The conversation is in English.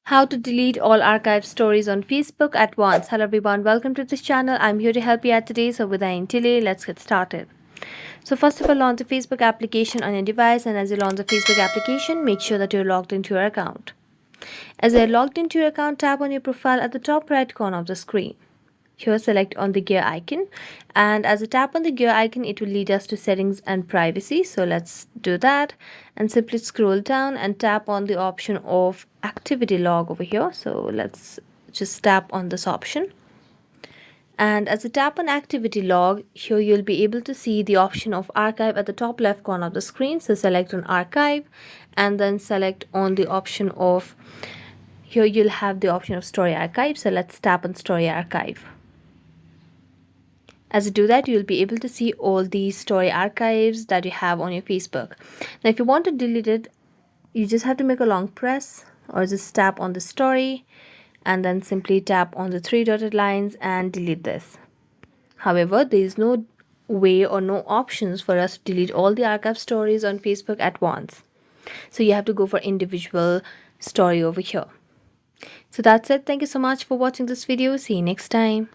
How to delete all archived stories on Facebook at once. Hello everyone, welcome to this channel. I'm here to help you out today. So without delay, let's get started. So first of all, launch the Facebook application on your device, and as you launch the Facebook application, make sure that you're logged into your account. As you're logged into your account, tap on your profile at the top right corner of the screen. Here select on the gear icon, and as a tap on the gear icon it will lead us to settings and privacy. So let's do that and simply scroll down and tap on the option of activity log over here. So let's just tap on this option, and as a tap on activity log, here you'll be able to see the option of archive at the top left corner of the screen. So select on archive and then select on the option of, here you'll have the option of story archive. So let's tap on story archive. As you do that, you'll be able to see all the story archives that you have on your Facebook. Now, if you want to delete it, you just have to make a long press or just tap on the story and then simply tap on the three dotted lines and delete this. However, there is no way or no options for us to delete all the archive stories on Facebook at once. So you have to go for individual story over here. So that's it. Thank you so much for watching this video. See you next time.